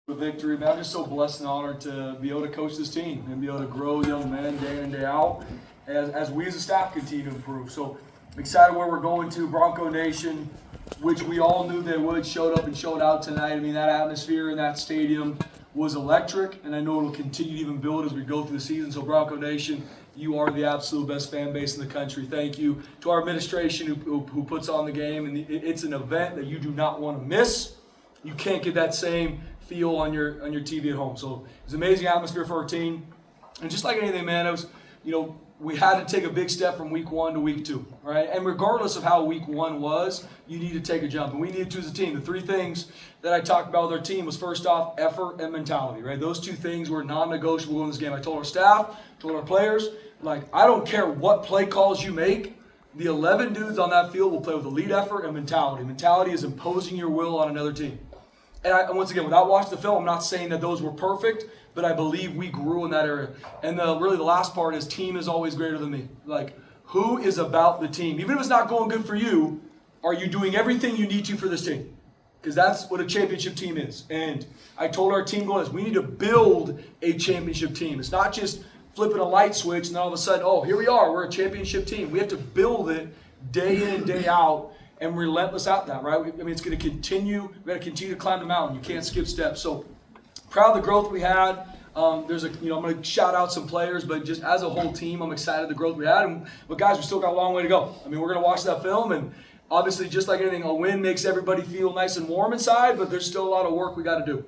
The victory, man. I'm just so blessed and honored to be able to coach this team and be able to grow young men day in and day out as we as a staff continue to improve. So excited where we're going to. Bronco Nation, which we all knew they would, showed up and showed out tonight. I mean, that atmosphere in that stadium was electric, and I know it'll continue to even build as we go through the season. So Bronco Nation, you are the absolute best fan base in the country. Thank you to our administration who puts on the game, and it's an event that you do not want to miss. You can't get that same feel on your TV at home. So it's an amazing atmosphere for our team. And just like anything, man, it was, we had to take a big step from week 1 to week 2, right? And regardless of how week 1 was, you need to take a jump. And we needed to as a team. The 3 things that I talked about with our team was, first off, effort and mentality, right? Those 2 things were non-negotiable in this game. I told our staff, told our players, I don't care what play calls you make, the 11 dudes on that field will play with elite effort and mentality. Mentality is imposing your will on another team. And once again, without watching the film, I'm not saying that those were perfect, but I believe we grew in that area. And really the last part is team is always greater than me. Who is about the team? Even if it's not going good for you, are you doing everything you need to for this team? Because that's what a championship team is. And I told our team going this, we need to build a championship team. It's not just flipping a light switch and all of a sudden, oh, here we are, we're a championship team. We have to build it day in and day out. And relentless at that, right? It's going to continue. We've got to continue to climb the mountain. You can't skip steps. So proud of the growth we had. I'm going to shout out some players, but just as a whole team, I'm excited the growth we had. But guys, we still got a long way to go. We're going to watch that film, and obviously, just like anything, a win makes everybody feel nice and warm inside. But there's still a lot of work we got to do,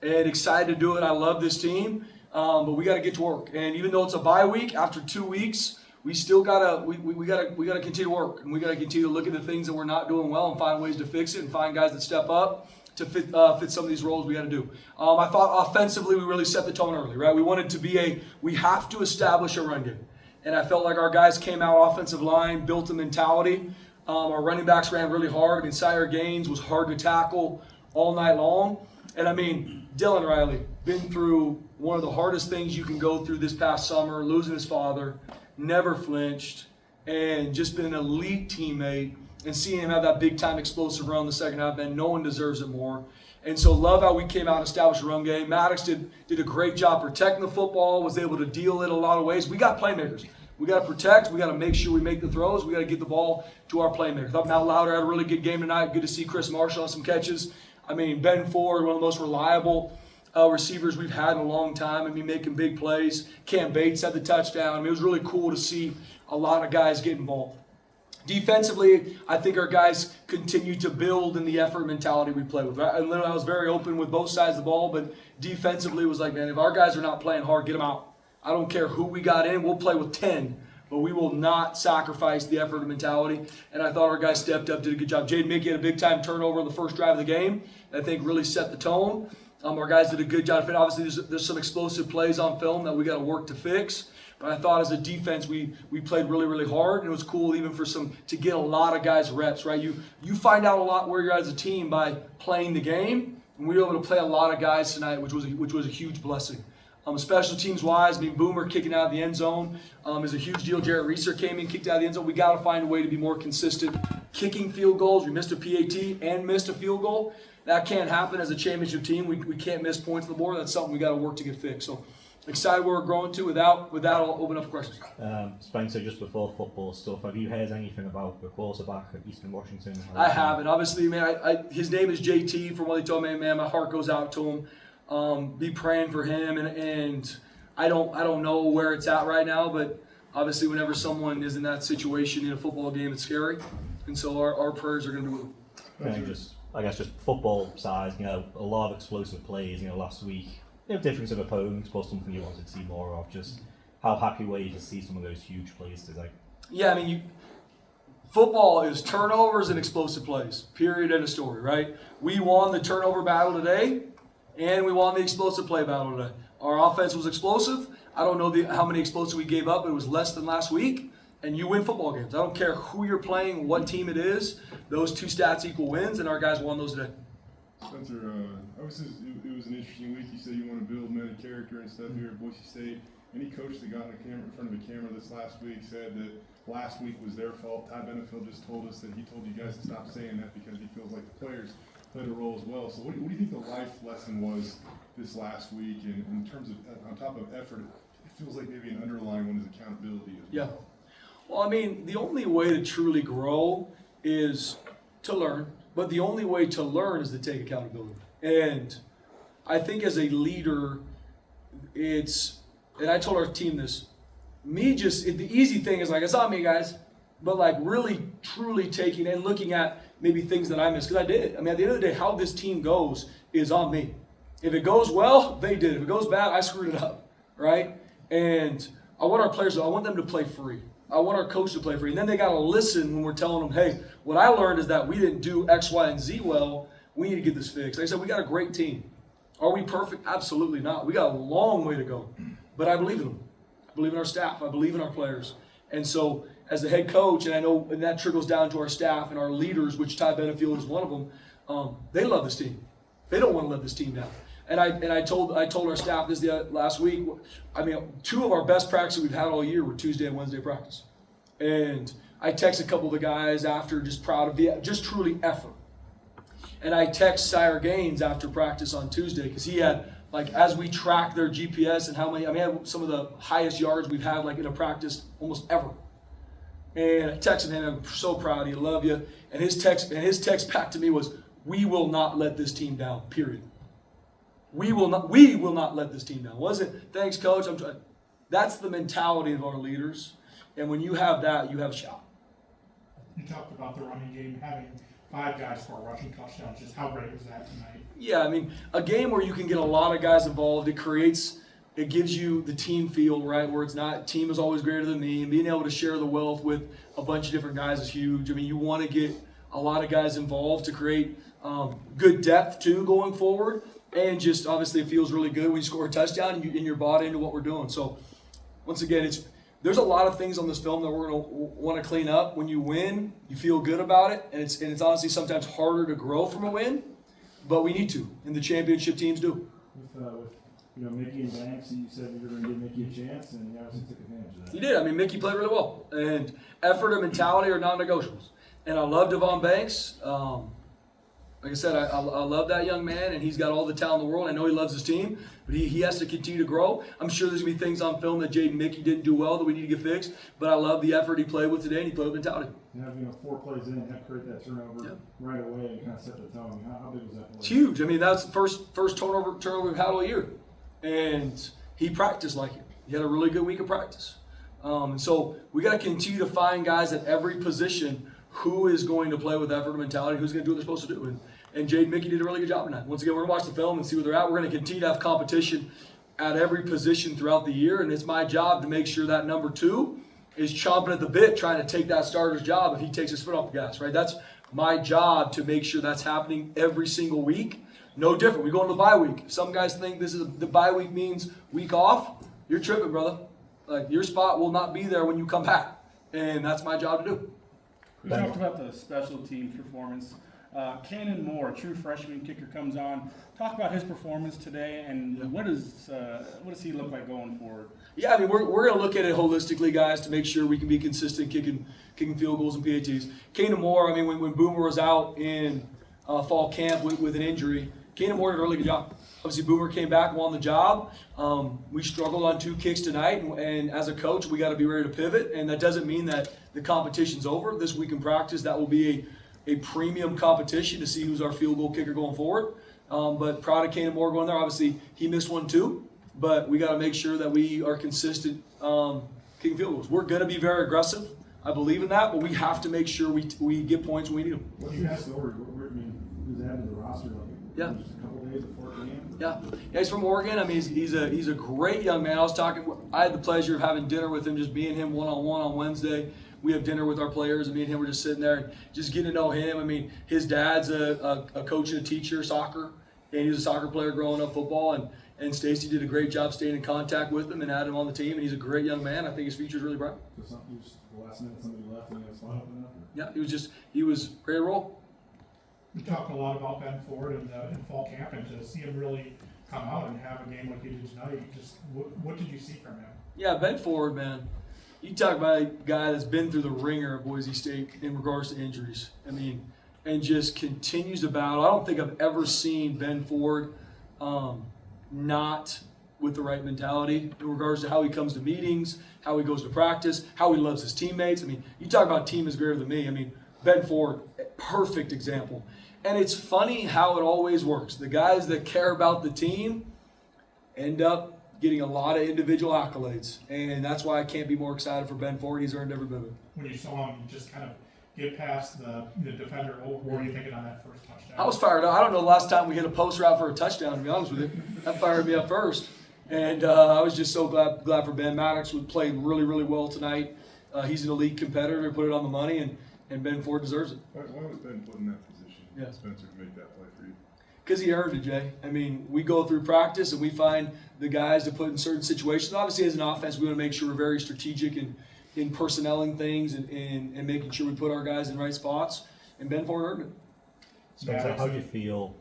and excited to do it. I love this team, but we got to get to work. And even though it's a bye week, after 2 weeks, we still gotta continue to work, and we gotta continue to look at the things that we're not doing well and find ways to fix it and find guys that step up to fit some of these roles we got to do. I thought offensively we really set the tone early, right? We wanted to we have to establish a run game, and I felt like our guys came out offensive line, built a mentality. Our running backs ran really hard. Sire Gaines was hard to tackle all night long, and Dylan Riley been through one of the hardest things you can go through this past summer, losing his father. Never flinched, and just been an elite teammate. And seeing him have that big-time explosive run in the second half, man, no one deserves it more. And so love how we came out and established a run game. Maddox did a great job protecting the football, was able to deal it a lot of ways. We got playmakers. We got to protect. We got to make sure we make the throws. We got to get the ball to our playmakers. I thought Matt Louder had a really good game tonight. Good to see Chris Marshall on some catches. Ben Ford, one of the most reliable receivers we've had in a long time. Making big plays. Cam Bates had the touchdown. It was really cool to see a lot of guys get involved. Defensively, I think our guys continue to build in the effort mentality we play with. I was very open with both sides of the ball, but defensively it was like, man, if our guys are not playing hard, get them out. I don't care who we got in. We'll play with 10, but we will not sacrifice the effort and mentality. And I thought our guys stepped up, did a good job. Jaden Mickey had a big-time turnover on the first drive of the game. I think really set the tone. Our guys did a good job. Obviously, there's some explosive plays on film that we got to work to fix. But I thought as a defense, we played really, really hard. And it was cool even to get a lot of guys reps, right? You find out a lot where you're at as a team by playing the game. And we were able to play a lot of guys tonight, which was a huge blessing. Special teams wise, Boomer kicking out of the end zone is a huge deal. Jarrett Reeser came in, kicked out of the end zone. We got to find a way to be more consistent. Kicking field goals, we missed a PAT and missed a field goal. That can't happen as a championship team. We can't miss points on the board. That's something we got to work to get fixed. So excited where we're growing to. Without I'll open up for questions. Spencer, just before football stuff, have you heard anything about the quarterback at Eastern Washington? I haven't. Obviously, man, his name is JT. From what he told me, man, my heart goes out to him. Be praying for him, and I don't know where it's at right now, but obviously whenever someone is in that situation in a football game, it's scary. And so our prayers are going to be with him. I guess just football size, a lot of explosive plays, last week. Difference of opponents, but something you wanted to see more of. Just how happy were you to see some of those huge plays today? Yeah, football is turnovers and explosive plays. Period. End of story, right? We won the turnover battle today, and we won the explosive play battle today. Our offense was explosive. I don't know how many explosives we gave up, but it was less than last week. And you win football games. I don't care who you're playing, what team it is. Those 2 stats equal wins, and our guys won those today. Spencer, obviously it was an interesting week. You said you want to build men of character and stuff here at Boise State. Any coach that got in front of the camera this last week said that last week was their fault. Ty Benefield just told us that he told you guys to stop saying that because he feels like the players played a role as well. So what do you think the life lesson was this last week? And in terms of, on top of effort, it feels like maybe an underlying one is accountability as well. Yeah. Well, I mean, the only way to truly grow is to learn, but the only way to learn is to take accountability. And I think as a leader, and I told our team this, the easy thing is like, it's on me, guys, but like really, truly taking and looking at maybe things that I missed, because I did. I mean, at the end of the day, how this team goes is on me. If it goes well, they did. If it goes bad, I screwed it up, right? And I want our players, I want them to play free. I want our coach to play free. And then they got to listen when we're telling them, hey, what I learned is that we didn't do X, Y, and Z well. We need to get this fixed. Like I said, we got a great team. Are we perfect? Absolutely not. We got a long way to go. But I believe in them. I believe in our staff. I believe in our players. And so as the head coach, and I know and that trickles down to our staff and our leaders, which Ty Benefield is one of them, they love this team. They don't want to let this team down. And I told our staff this last week. I mean, 2 of our best practices we've had all year were Tuesday and Wednesday practice. And I texted a couple of the guys after, just proud of just truly effort. And I text Sire Gaines after practice on Tuesday because he had, like, as we track their GPS and how many, I mean, I had some of the highest yards we've had, like, in a practice almost ever. And I texted him, I'm so proud of you, love you. And his text back to me was, we will not let this team down, period. We will not let this team down. Wasn't, thanks, coach. That's the mentality of our leaders. And when you have that, you have a shot. You talked about the running game having 5 guys score rushing touchdowns. Just how great was that tonight? Yeah, I mean, a game where you can get a lot of guys involved, it gives you the team feel, right? Where it's not, team is always greater than me, and being able to share the wealth with a bunch of different guys is huge. I mean, you want to get a lot of guys involved to create good depth too going forward, and just obviously it feels really good when you score a touchdown and you're bought into what we're doing. So once again, there's a lot of things on this film that we're going to want to clean up. When you win, you feel good about it, and it's honestly sometimes harder to grow from a win, but we need to, and the championship teams do. With Mickey and Banks, you said you were going to give Mickey a chance, and he obviously took advantage of that. He did. I mean, Mickey played really well, and effort and mentality are non-negotiables. And I love Devon Banks. Like I said, I love that young man, and he's got all the talent in the world. I know he loves his team, but he has to continue to grow. I'm sure there's going to be things on film that Jaden Mickey didn't do well that we need to get fixed, but I love the effort he played with today, and he played with mentality. And having 4 plays in, have to create that turnover right away and kind of set the tone. How big was that play? It's huge. I mean, that's the first turnover we've had all year. And he practiced like it. He had a really good week of practice. And so we got to continue to find guys at every position who is going to play with effort and mentality, who's going to do what they're supposed to do. And Jaden Mickey did a really good job tonight. Once again, we're going to watch the film and see where they're at. We're going to continue to have competition at every position throughout the year. And it's my job to make sure that number 2 is chomping at the bit, trying to take that starter's job if he takes his foot off the gas, right? That's my job to make sure that's happening every single week. No different. We go into the bye week. Some guys think the bye week means week off. You're tripping, brother. Like, your spot will not be there when you come back. And that's my job to do. We talked about the special teams performance. Cannon Moore, true freshman kicker, comes on. Talk about his performance today, and what does he look like going forward? Yeah, I mean, we're going to look at it holistically, guys, to make sure we can be consistent kicking field goals and PATs. Cannon Moore, I mean, when Boomer was out in fall camp with an injury, Cannon Moore did a really good job. Obviously, Boomer came back, won the job. We struggled on 2 kicks tonight, and as a coach, we got to be ready to pivot. And that doesn't mean that the competition's over. This week in practice, that will be a premium competition to see who's our field goal kicker going forward. But proud of Cannon Moore going there. Obviously, he missed one too, but we got to make sure that we are consistent kicking field goals. We're going to be very aggressive. I believe in that, but we have to make sure we get points when we need them. What do you guys order? Who's added to the roster? Yeah. Just a couple days before the game? Yeah, he's from Oregon. I mean, he's a great young man. I had the pleasure of having dinner with him, just being him one-on-one on Wednesday. We have dinner with our players, and me and him were just sitting there and just getting to know him. I mean, his dad's a coach and a teacher, soccer, and he was a soccer player growing up football. And Stacy did a great job staying in contact with him and had him on the team. And he's a great young man. I think his future's really bright. So the last minute somebody left and he had a spot open up? Yeah, he was ready to roll. We talked a lot about Ben Ford in fall camp, and to see him really come out and have a game like he did tonight, what did you see from him? Yeah, Ben Ford, man. You talk about a guy that's been through the ringer at Boise State in regards to injuries. I mean, and just continues to battle. I don't think I've ever seen Ben Ford not with the right mentality in regards to how he comes to meetings, how he goes to practice, how he loves his teammates. I mean, you talk about team is greater than me. I mean, Ben Ford, perfect example. And it's funny how it always works. The guys that care about the team end up getting a lot of individual accolades. And that's why I can't be more excited for Ben Ford. He's earned every bit of it. When you saw him just kind of get past the defender, what were you thinking on that first touchdown? I was fired up. I don't know the last time we hit a post route for a touchdown, to be honest with you. That fired me up first. And I was just so glad for Ben. Maddox played really, really well tonight. He's an elite competitor, put it on the money, and Ben Ford deserves it. Why was Ben put in that position, Yeah. Spencer, to make that play for you? Because he earned it, Jay. I mean, we go through practice and we find the guys to put in certain situations. Obviously, as an offense, we want to make sure we're very strategic in personnelling things and making sure we put our guys in the right spots. And Ben Ford earned it. Spencer, how do you feel?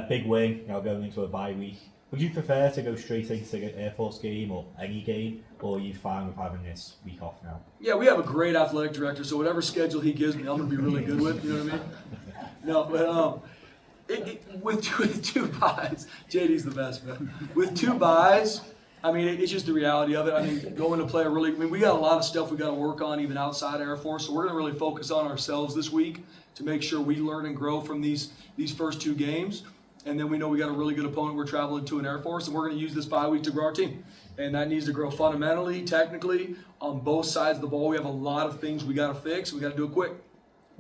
Big win, going into a bye week. Would you prefer to go straight into an Air Force game or any game, or are you fine with having this week off now? Yeah, we have a great athletic director, so whatever schedule he gives me, I'm going to be really good with. You know what I mean? No, but with two buys, JD's the best, man. With two buys, I mean, it's just the reality of it. I mean, going to play we got a lot of stuff we got to work on even outside Air Force, so we're going to really focus on ourselves this week to make sure we learn and grow from these first two games. And then we know we got a really good opponent we're traveling to in Air Force, and we're going to use this bye week to grow our team. And that needs to grow fundamentally, technically, on both sides of the ball. We have a lot of things we got to fix. We got to do it quick.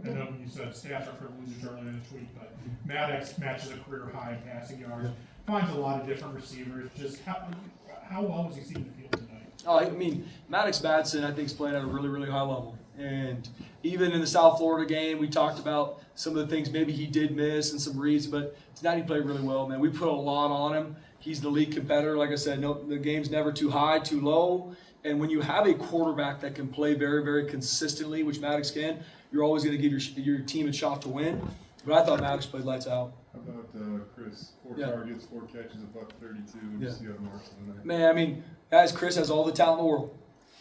I know you said stats are for losers earlier this week, but Maddox matches a career high in passing yards, finds a lot of different receivers. Just how well was he seeing the field tonight? Oh, I mean, Maddox Madsen, I think, is playing at a really, really high level. And even in the South Florida game, we talked about some of the things maybe he did miss and some reads, but tonight he played really well, man. We put a lot on him. He's an elite competitor. Like I said, no, the game's never too high, too low. And when you have a quarterback that can play very, very consistently, which Maddox can, you're always going to give your team a shot to win. But I thought Maddox played lights out. How about Chris? 4 targets, 4 catches, $132. Just the other marks of the night. Man, I mean, guys, Chris has all the talent in the world.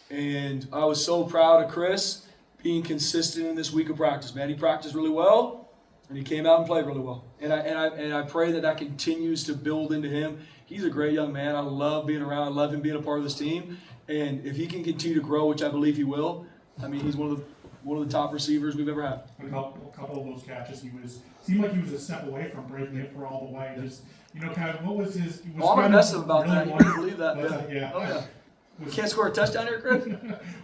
And I was so proud of Chris being consistent in this week of practice, man. He practiced really well, and he came out and played really well. And I pray that continues to build into him. He's a great young man. I love being around. I love him being a part of this team. And if he can continue to grow, which I believe he will, I mean, he's one of the top receivers we've ever had. A couple of those catches, seemed like he was a step away from breaking it for all the way. Just kind of what was his? I'm gonna mess him about that. You can believe that. Yeah. Oh yeah. We can't score a touchdown here, Chris.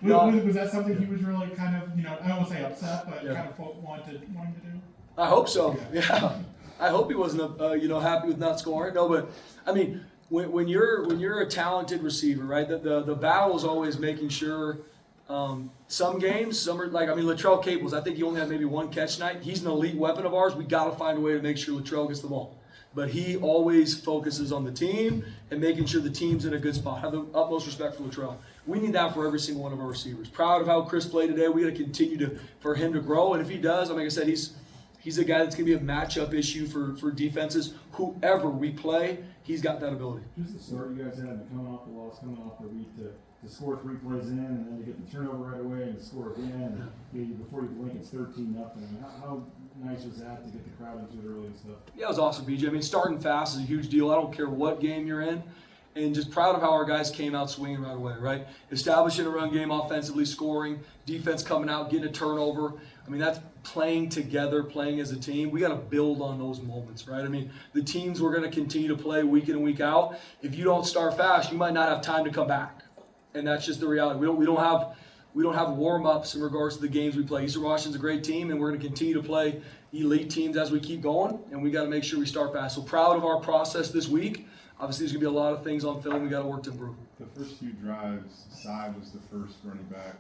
Was that something he was really kind of I don't want to say upset, but kind of wanting to do? I hope so. Yeah. I hope he wasn't happy with not scoring. No, but I mean, when you're a talented receiver, right? The battle is always making sure. Some games, some are like, Latrell Caples, I think he only had maybe 1 catch tonight. He's an elite weapon of ours. We got to find a way to make sure Latrell gets the ball. But he always focuses on the team and making sure the team's in a good spot. Have the utmost respect for Latrell. We need that for every single one of our receivers. Proud of how Chris played today. We got to continue for him to grow. And if he does, like I said, he's a guy that's going to be a matchup issue for defenses. Whoever we play, he's got that ability. Just the start you guys had coming off the loss, coming off the week to score 3 plays in, and then to get the turnover right away and to score again. And before you blink, it's 13-0. How nice was that to get the crowd into it early and stuff? Yeah, it was awesome, BJ. I mean, starting fast is a huge deal. I don't care what game you're in. And just proud of how our guys came out swinging right away, right? Establishing a run game, offensively scoring, defense coming out, getting a turnover. I mean, that's playing together, playing as a team. We got to build on those moments, right? I mean, the teams we're going to continue to play week in and week out. If you don't start fast, you might not have time to come back. And that's just the reality. We don't have warm-ups in regards to the games we play. Eastern Washington's a great team, and we're going to continue to play elite teams as we keep going, and we got to make sure we start fast. So proud of our process this week. Obviously, there's going to be a lot of things on film we got to work to improve. The first few drives, Cy was the first running back,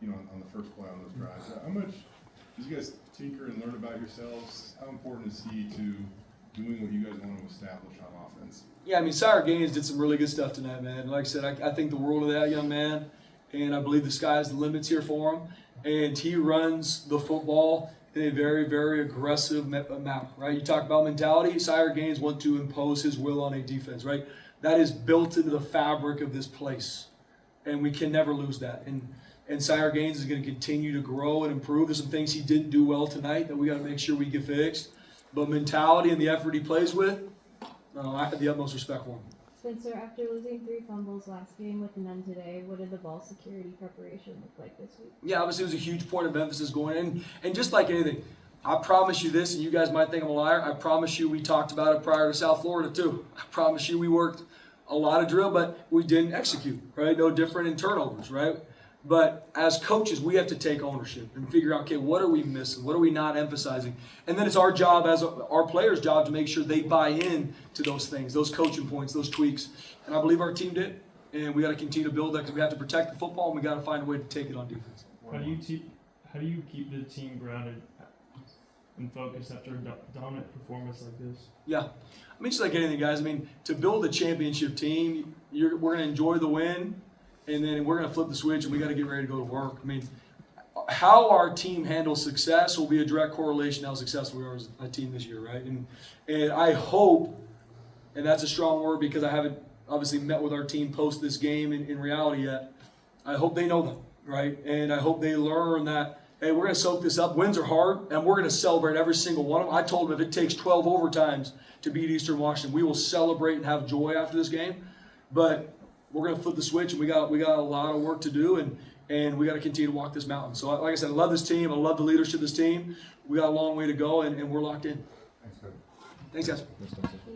on the first play on those drives. How much did you guys tinker and learn about yourselves? How important is he to doing what you guys want to establish on offense? Yeah, I mean, Sire Gaines did some really good stuff tonight, man. Like I said, I think the world of that young man, and I believe the sky's the limits here for him. And he runs the football in a very, very aggressive map, right? You talk about mentality. Sire Gaines wants to impose his will on a defense, right? That is built into the fabric of this place, and we can never lose that. And Sire Gaines is going to continue to grow and improve. There's some things he didn't do well tonight that we got to make sure we get fixed. But mentality and the effort he plays with, I have the utmost respect for him. Spencer, after losing 3 fumbles last game with none today, what did the ball security preparation look like this week? Yeah, obviously it was a huge point of emphasis going in. And just like anything, I promise you this, and you guys might think I'm a liar, I promise you we talked about it prior to South Florida too. I promise you we worked a lot of drill, but we didn't execute, right? No different in turnovers, right? But as coaches, we have to take ownership and figure out, okay, what are we missing? What are we not emphasizing? And then it's our job, as our players' job, to make sure they buy in to those things, those coaching points, those tweaks. And I believe our team did. And we got to continue to build that because we have to protect the football and we got to find a way to take it on defense. How do you keep the team grounded and focused after a dominant performance like this? Yeah. I mean, just like anything, guys. I mean, to build a championship team, we're going to enjoy the win. And then we're going to flip the switch and we got to get ready to go to work. I mean, how our team handles success will be a direct correlation to how successful we are as a team this year, right? And I hope, and that's a strong word because I haven't obviously met with our team post this game in reality yet. I hope they know that, right? And I hope they learn that, hey, we're going to soak this up. Wins are hard, and we're going to celebrate every single one of them. I told them if it takes 12 overtimes to beat Eastern Washington, we will celebrate and have joy after this game. But we're going to flip the switch, and we got a lot of work to do, and we got to continue to walk this mountain. So, like I said, I love this team. I love the leadership of this team. We got a long way to go, and we're locked in. Thanks, Coach. Thanks, guys. Thanks, Spencer.